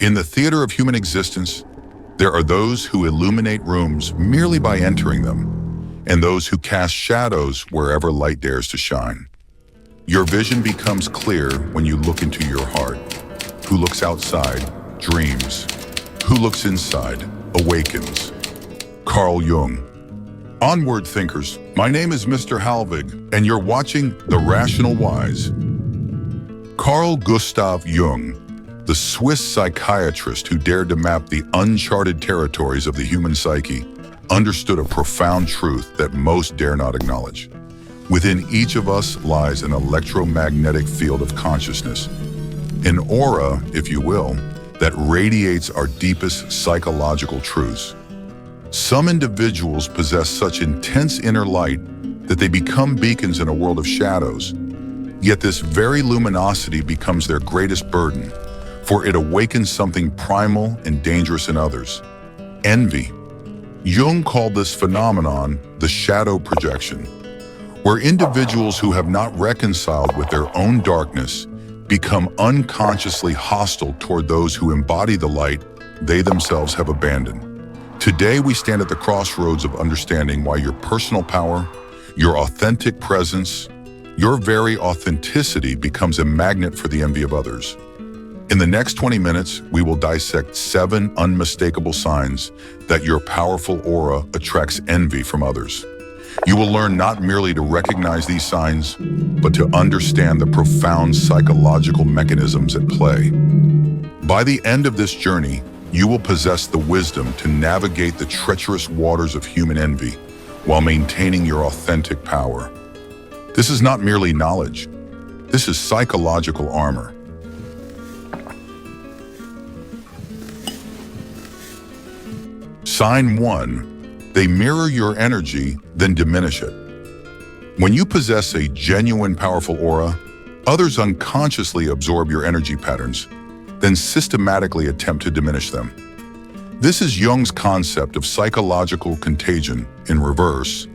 In the theater of human existence, there are those who illuminate rooms merely by entering them, and those who cast shadows wherever light dares to shine. Your vision becomes clear when you look into your heart. Who looks outside, dreams. Who looks inside, awakens. Carl Jung. Onward thinkers, my name is Mister Halvig, and you're watching The Rational Wise. Carl Gustav Jung, the Swiss psychiatrist who dared to map the uncharted territories of the human psyche, understood a profound truth that most dare not acknowledge. Within each of us lies an electromagnetic field of consciousness, an aura, if you will, that radiates our deepest psychological truths. Some individuals possess such intense inner light that they become beacons in a world of shadows. Yet this very luminosity becomes their greatest burden, for it awakens something primal and dangerous in others: envy. Jung called this phenomenon the shadow projection, where individuals who have not reconciled with their own darkness become unconsciously hostile toward those who embody the light they themselves have abandoned. Today, we stand at the crossroads of understanding why your personal power, your authentic presence, your very authenticity becomes a magnet for the envy of others. In the next 20 minutes, we will dissect 7 unmistakable signs that your powerful aura attracts envy from others. You will learn not merely to recognize these signs, but to understand the profound psychological mechanisms at play. By the end of this journey, you will possess the wisdom to navigate the treacherous waters of human envy while maintaining your authentic power. This is not merely knowledge. This is psychological armor. Sign 1. They mirror your energy, then diminish it. When you possess a genuine, powerful aura, others unconsciously absorb your energy patterns, then systematically attempt to diminish them. This is Jung's concept of psychological contagion in reverse.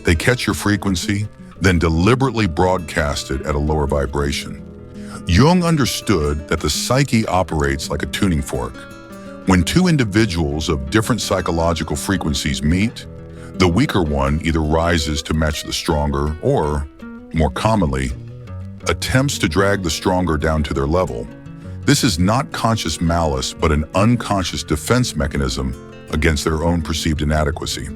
They catch your frequency, then deliberately broadcast it at a lower vibration. Jung understood that the psyche operates like a tuning fork. When two individuals of different psychological frequencies meet, the weaker one either rises to match the stronger or, more commonly, attempts to drag the stronger down to their level. This is not conscious malice, but an unconscious defense mechanism against their own perceived inadequacy.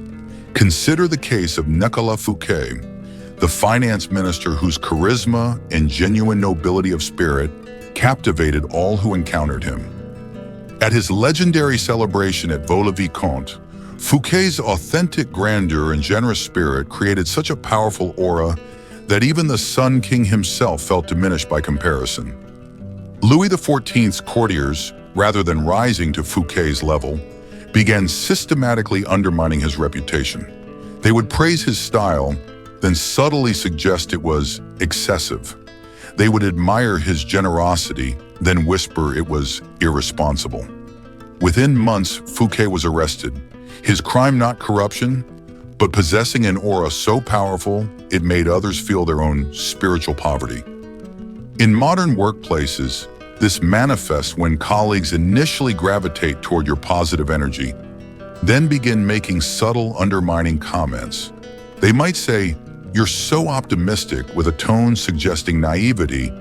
Consider the case of Nicolas Fouquet, the finance minister whose charisma and genuine nobility of spirit captivated all who encountered him. At his legendary celebration at Vaux-le-Vicomte, Fouquet's authentic grandeur and generous spirit created such a powerful aura that even the Sun King himself felt diminished by comparison. Louis XIV's courtiers, rather than rising to Fouquet's level, began systematically undermining his reputation. They would praise his style, then subtly suggest it was excessive. They would admire his generosity, then whisper it was irresponsible. Within months, Fouquet was arrested. His crime not corruption, but possessing an aura so powerful it made others feel their own spiritual poverty. In modern workplaces, this manifests when colleagues initially gravitate toward your positive energy, then begin making subtle, undermining comments. They might say, "You're so optimistic," with a tone suggesting naivety,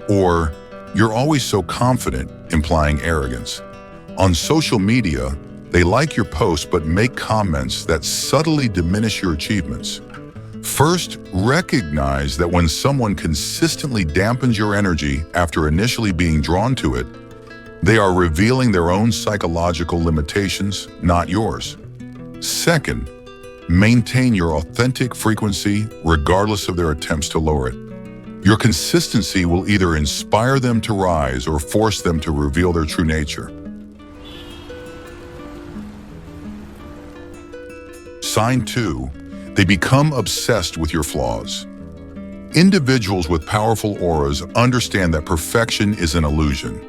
or "You're always so confident," implying arrogance. On social media, they like your posts but make comments that subtly diminish your achievements. First, recognize that when someone consistently dampens your energy after initially being drawn to it, they are revealing their own psychological limitations, not yours. Second, maintain your authentic frequency regardless of their attempts to lower it. Your consistency will either inspire them to rise or force them to reveal their true nature. Sign 2. They become obsessed with your flaws. Individuals with powerful auras understand that perfection is an illusion,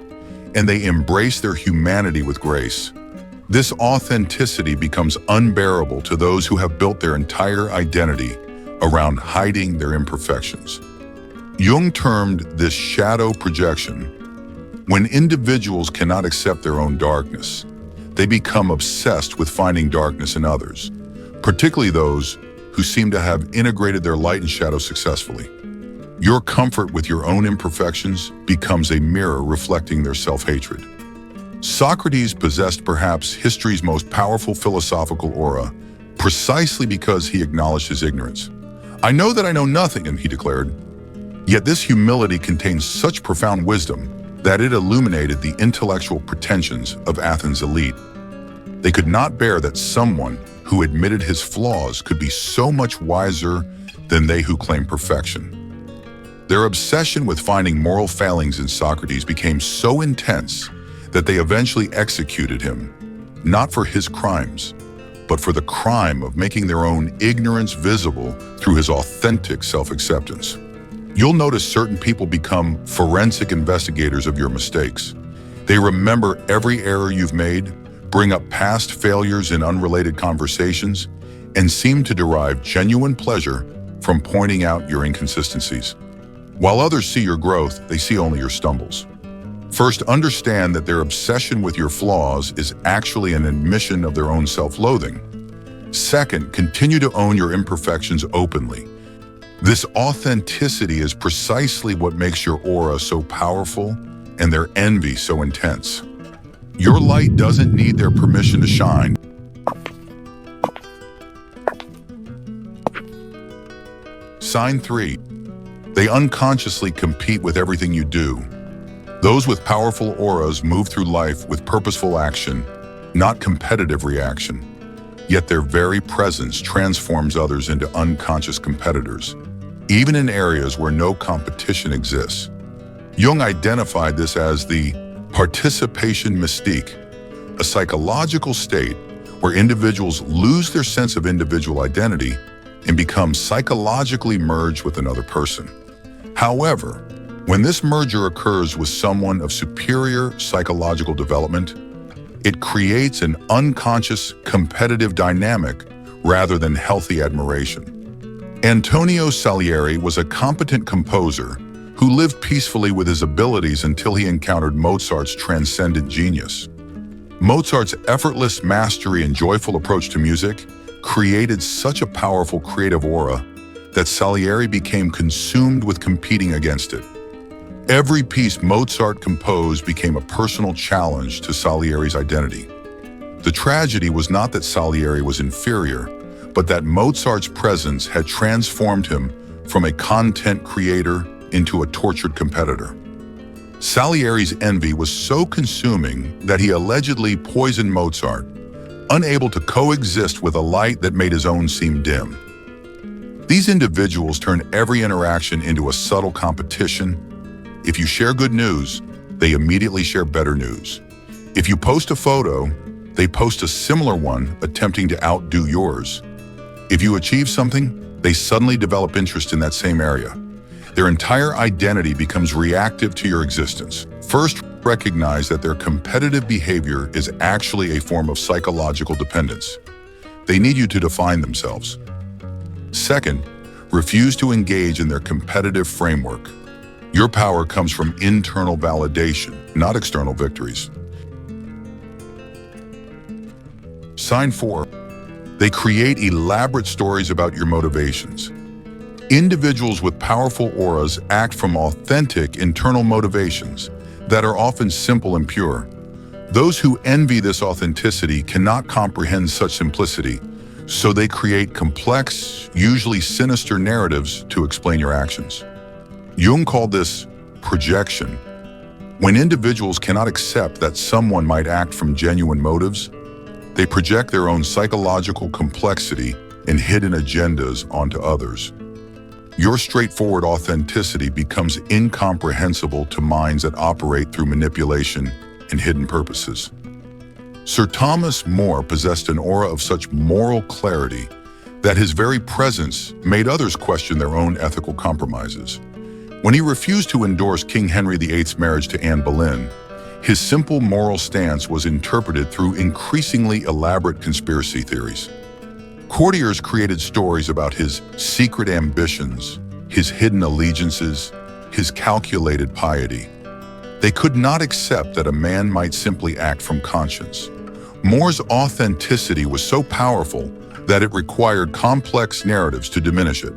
and they embrace their humanity with grace. This authenticity becomes unbearable to those who have built their entire identity around hiding their imperfections. Jung termed this shadow projection. When individuals cannot accept their own darkness, they become obsessed with finding darkness in others, particularly those who seem to have integrated their light and shadow successfully. Your comfort with your own imperfections becomes a mirror reflecting their self-hatred. Socrates possessed perhaps history's most powerful philosophical aura, precisely because he acknowledged his ignorance. "I know that I know nothing," he declared. Yet this humility contains such profound wisdom that it illuminated the intellectual pretensions of Athens' elite. They could not bear that someone who admitted his flaws could be so much wiser than they who claim perfection. Their obsession with finding moral failings in Socrates became so intense that they eventually executed him, not for his crimes, but for the crime of making their own ignorance visible through his authentic self-acceptance. You'll notice certain people become forensic investigators of your mistakes. They remember every error you've made, bring up past failures in unrelated conversations, and seem to derive genuine pleasure from pointing out your inconsistencies. While others see your growth, they see only your stumbles. First, understand that their obsession with your flaws is actually an admission of their own self-loathing. Second, continue to own your imperfections openly. This authenticity is precisely what makes your aura so powerful and their envy so intense. Your light doesn't need their permission to shine. Sign 3. They unconsciously compete with everything you do. Those with powerful auras move through life with purposeful action, not competitive reaction. Yet their very presence transforms others into unconscious competitors, even in areas where no competition exists. Jung identified this as the participation mystique, a psychological state where individuals lose their sense of individual identity and become psychologically merged with another person. However, when this merger occurs with someone of superior psychological development, it creates an unconscious competitive dynamic rather than healthy admiration. Antonio Salieri was a competent composer who lived peacefully with his abilities until he encountered Mozart's transcendent genius. Mozart's effortless mastery and joyful approach to music created such a powerful creative aura that Salieri became consumed with competing against it. Every piece Mozart composed became a personal challenge to Salieri's identity. The tragedy was not that Salieri was inferior, but that Mozart's presence had transformed him from a content creator into a tortured competitor. Salieri's envy was so consuming that he allegedly poisoned Mozart, unable to coexist with a light that made his own seem dim. These individuals turn every interaction into a subtle competition. If you share good news, they immediately share better news. If you post a photo, they post a similar one attempting to outdo yours. If you achieve something, they suddenly develop interest in that same area. Their entire identity becomes reactive to your existence. First, recognize that their competitive behavior is actually a form of psychological dependence. They need you to define themselves. Second, refuse to engage in their competitive framework. Your power comes from internal validation, not external victories. Sign 4. They create elaborate stories about your motivations. Individuals with powerful auras act from authentic internal motivations that are often simple and pure. Those who envy this authenticity cannot comprehend such simplicity, so they create complex, usually sinister narratives to explain your actions. Jung called this projection. When individuals cannot accept that someone might act from genuine motives, they project their own psychological complexity and hidden agendas onto others. Your straightforward authenticity becomes incomprehensible to minds that operate through manipulation and hidden purposes. Sir Thomas More possessed an aura of such moral clarity that his very presence made others question their own ethical compromises. When he refused to endorse King Henry VIII's marriage to Anne Boleyn, his simple moral stance was interpreted through increasingly elaborate conspiracy theories. Courtiers created stories about his secret ambitions, his hidden allegiances, his calculated piety. They could not accept that a man might simply act from conscience. Moore's authenticity was so powerful that it required complex narratives to diminish it.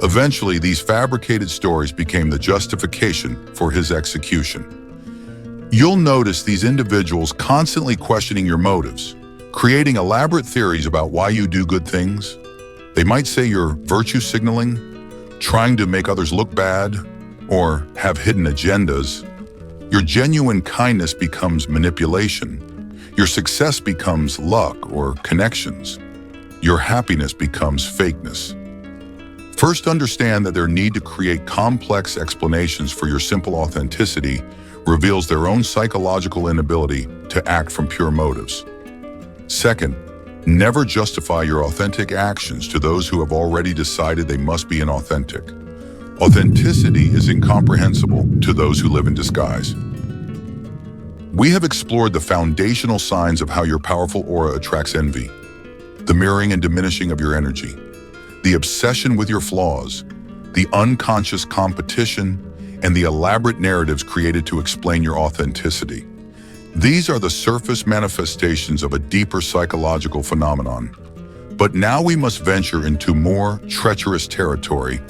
Eventually, these fabricated stories became the justification for his execution. You'll notice these individuals constantly questioning your motives, creating elaborate theories about why you do good things. They might say you're virtue signaling, trying to make others look bad, or have hidden agendas. Your genuine kindness becomes manipulation. Your success becomes luck or connections. Your happiness becomes fakeness. First, understand that their need to create complex explanations for your simple authenticity reveals their own psychological inability to act from pure motives. Second, never justify your authentic actions to those who have already decided they must be inauthentic. Authenticity is incomprehensible to those who live in disguise. We have explored the foundational signs of how your powerful aura attracts envy, the mirroring and diminishing of your energy, the obsession with your flaws, the unconscious competition, and the elaborate narratives created to explain your authenticity. These are the surface manifestations of a deeper psychological phenomenon. But now we must venture into more treacherous territory.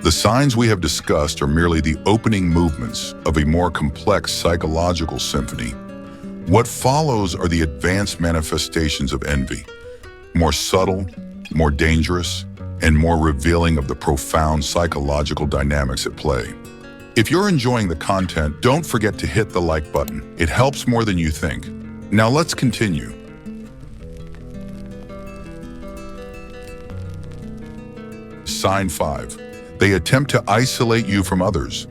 The signs we have discussed are merely the opening movements of a more complex psychological symphony. What follows are the advanced manifestations of envy, more subtle, more dangerous, and more revealing of the profound psychological dynamics at play. If you're enjoying the content, don't forget to hit the like button. It helps more than you think. Now let's continue. Sign 5. They attempt to isolate you from others.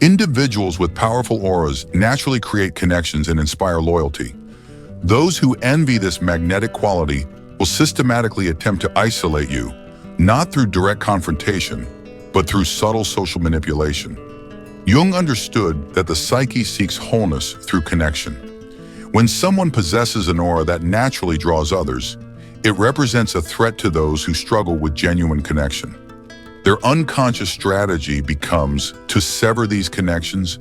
Individuals with powerful auras naturally create connections and inspire loyalty. Those who envy this magnetic quality will systematically attempt to isolate you, not through direct confrontation, but through subtle social manipulation. Jung understood that the psyche seeks wholeness through connection. When someone possesses an aura that naturally draws others, it represents a threat to those who struggle with genuine connection. Their unconscious strategy becomes to sever these connections,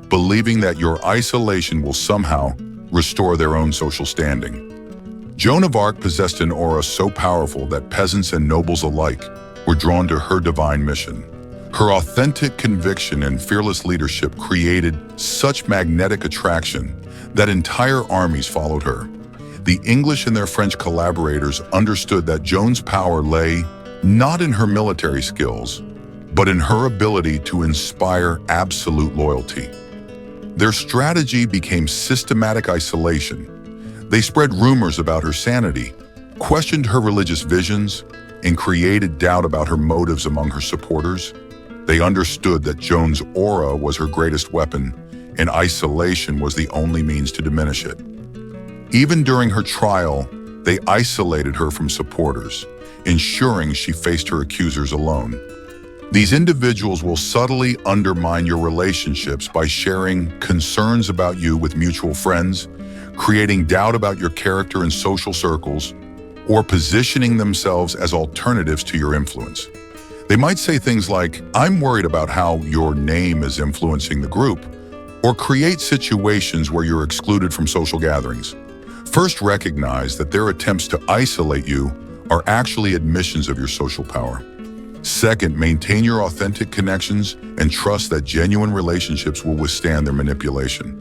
believing that your isolation will somehow restore their own social standing. Joan of Arc possessed an aura so powerful that peasants and nobles alike were drawn to her divine mission. Her authentic conviction and fearless leadership created such magnetic attraction that entire armies followed her. The English and their French collaborators understood that Joan's power lay not in her military skills, but in her ability to inspire absolute loyalty. Their strategy became systematic isolation. They spread rumors about her sanity, questioned her religious visions, and created doubt about her motives among her supporters. They understood that Joan's aura was her greatest weapon, and isolation was the only means to diminish it. Even during her trial, they isolated her from supporters, ensuring she faced her accusers alone. These individuals will subtly undermine your relationships by sharing concerns about you with mutual friends, creating doubt about your character in social circles, or positioning themselves as alternatives to your influence. They might say things like, "I'm worried about how your name is influencing the group," or create situations where you're excluded from social gatherings. First, recognize that their attempts to isolate you are actually admissions of your social power. Second, maintain your authentic connections and trust that genuine relationships will withstand their manipulation.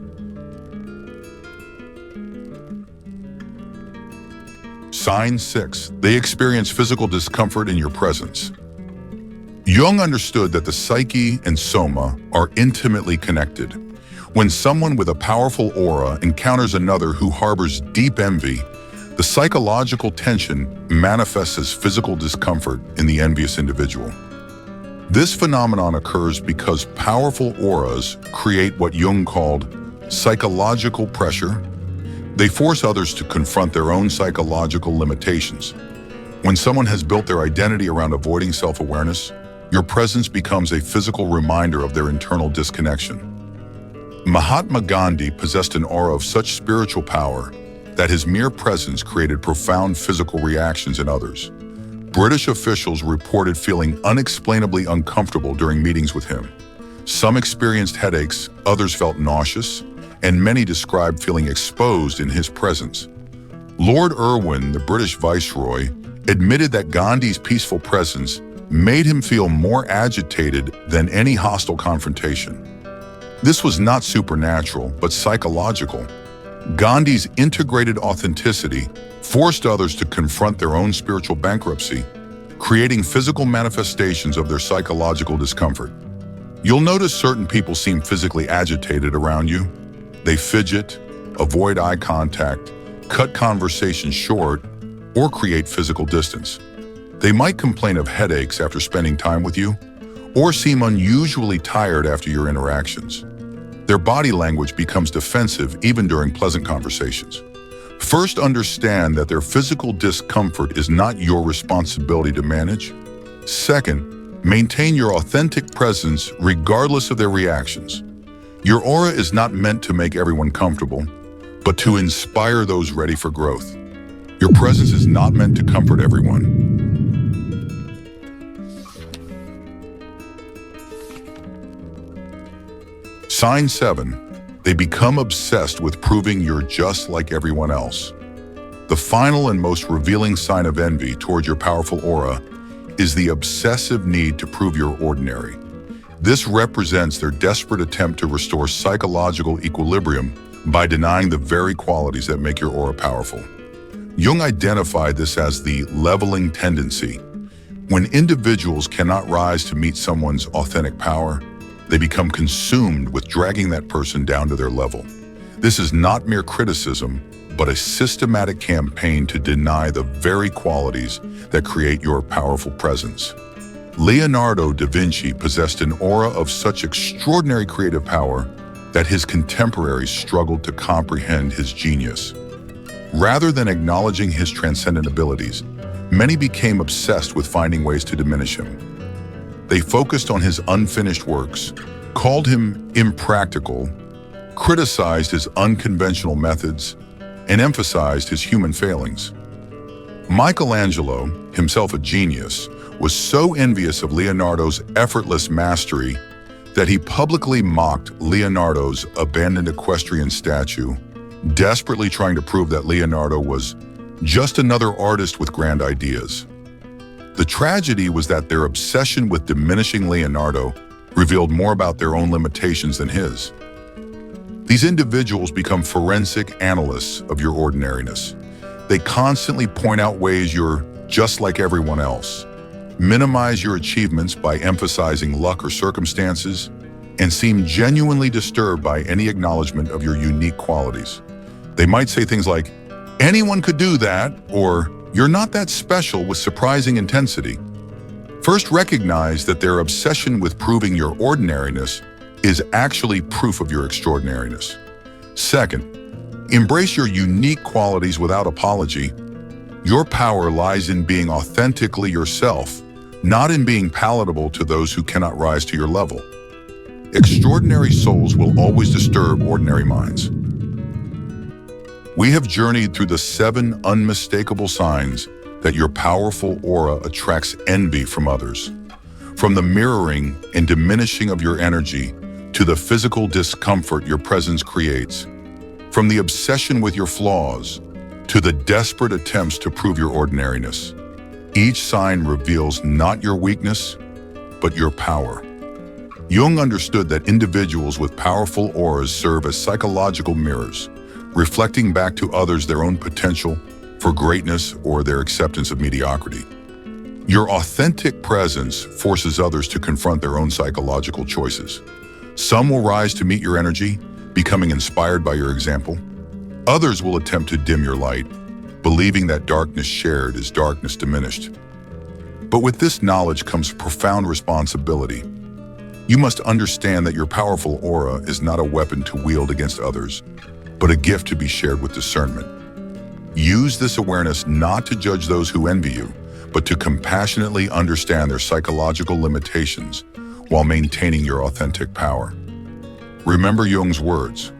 Sign 6. They experience physical discomfort in your presence. Jung understood that the psyche and soma are intimately connected. When someone with a powerful aura encounters another who harbors deep envy, the psychological tension manifests as physical discomfort in the envious individual. This phenomenon occurs because powerful auras create what Jung called psychological pressure. They force others to confront their own psychological limitations. When someone has built their identity around avoiding self-awareness, your presence becomes a physical reminder of their internal disconnection. Mahatma Gandhi possessed an aura of such spiritual power that his mere presence created profound physical reactions in others. British officials reported feeling unexplainably uncomfortable during meetings with him. Some experienced headaches, others felt nauseous, and many described feeling exposed in his presence. Lord Irwin, the British Viceroy, admitted that Gandhi's peaceful presence made him feel more agitated than any hostile confrontation. This was not supernatural, but psychological. Gandhi's integrated authenticity forced others to confront their own spiritual bankruptcy, creating physical manifestations of their psychological discomfort. You'll notice certain people seem physically agitated around you. They fidget, avoid eye contact, cut conversations short, or create physical distance. They might complain of headaches after spending time with you, or seem unusually tired after your interactions. Their body language becomes defensive even during pleasant conversations. First, understand that their physical discomfort is not your responsibility to manage. Second, maintain your authentic presence regardless of their reactions. Your aura is not meant to make everyone comfortable, but to inspire those ready for growth. Your presence is not meant to comfort everyone. Sign 7. They become obsessed with proving you're just like everyone else. The final and most revealing sign of envy toward your powerful aura is the obsessive need to prove you're ordinary. This represents their desperate attempt to restore psychological equilibrium by denying the very qualities that make your aura powerful. Jung identified this as the leveling tendency. When individuals cannot rise to meet someone's authentic power, they become consumed with dragging that person down to their level. This is not mere criticism, but a systematic campaign to deny the very qualities that create your powerful presence. Leonardo da Vinci possessed an aura of such extraordinary creative power that his contemporaries struggled to comprehend his genius. Rather than acknowledging his transcendent abilities, many became obsessed with finding ways to diminish him. They focused on his unfinished works, called him impractical, criticized his unconventional methods, and emphasized his human failings. Michelangelo, himself a genius, was so envious of Leonardo's effortless mastery that he publicly mocked Leonardo's abandoned equestrian statue, desperately trying to prove that Leonardo was just another artist with grand ideas. The tragedy was that their obsession with diminishing Leonardo revealed more about their own limitations than his. These individuals become forensic analysts of your ordinariness. They constantly point out ways you're just like everyone else, minimize your achievements by emphasizing luck or circumstances, and seem genuinely disturbed by any acknowledgement of your unique qualities. They might say things like, "Anyone could do that," or "You're not that special," with surprising intensity. First, recognize that their obsession with proving your ordinariness is actually proof of your extraordinariness. Second, embrace your unique qualities without apology. Your power lies in being authentically yourself, not in being palatable to those who cannot rise to your level. Extraordinary souls will always disturb ordinary minds. We have journeyed through the 7 unmistakable signs that your powerful aura attracts envy from others. From the mirroring and diminishing of your energy to the physical discomfort your presence creates. From the obsession with your flaws to the desperate attempts to prove your ordinariness. Each sign reveals not your weakness, but your power. Jung understood that individuals with powerful auras serve as psychological mirrors, reflecting back to others their own potential for greatness or their acceptance of mediocrity. Your authentic presence forces others to confront their own psychological choices. Some will rise to meet your energy, becoming inspired by your example. Others will attempt to dim your light, believing that darkness shared is darkness diminished. But with this knowledge comes profound responsibility. You must understand that your powerful aura is not a weapon to wield against others, but a gift to be shared with discernment. Use this awareness not to judge those who envy you, but to compassionately understand their psychological limitations while maintaining your authentic power. Remember Jung's words.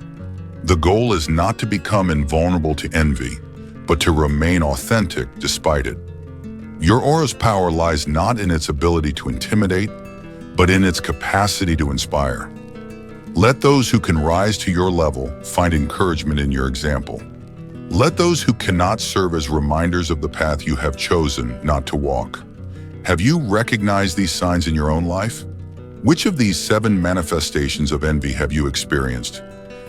The goal is not to become invulnerable to envy, but to remain authentic despite it. Your aura's power lies not in its ability to intimidate, but in its capacity to inspire. Let those who can rise to your level find encouragement in your example. Let those who cannot serve as reminders of the path you have chosen not to walk. Have you recognized these signs in your own life? Which of these 7 manifestations of envy have you experienced?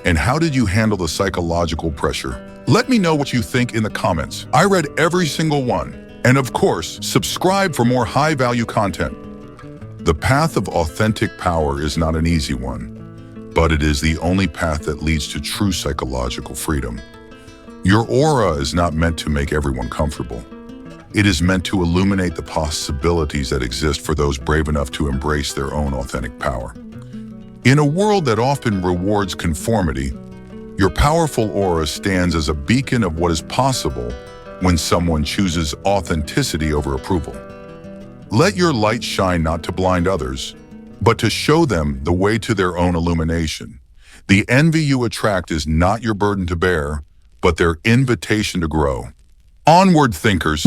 And how did you handle the psychological pressure? Let me know what you think in the comments. I read every single one. And of course, subscribe for more high-value content. The path of authentic power is not an easy one, but it is the only path that leads to true psychological freedom. Your aura is not meant to make everyone comfortable. It is meant to illuminate the possibilities that exist for those brave enough to embrace their own authentic power. In a world that often rewards conformity, your powerful aura stands as a beacon of what is possible when someone chooses authenticity over approval. Let your light shine not to blind others, but to show them the way to their own illumination. The envy you attract is not your burden to bear, but their invitation to grow. Onward, thinkers!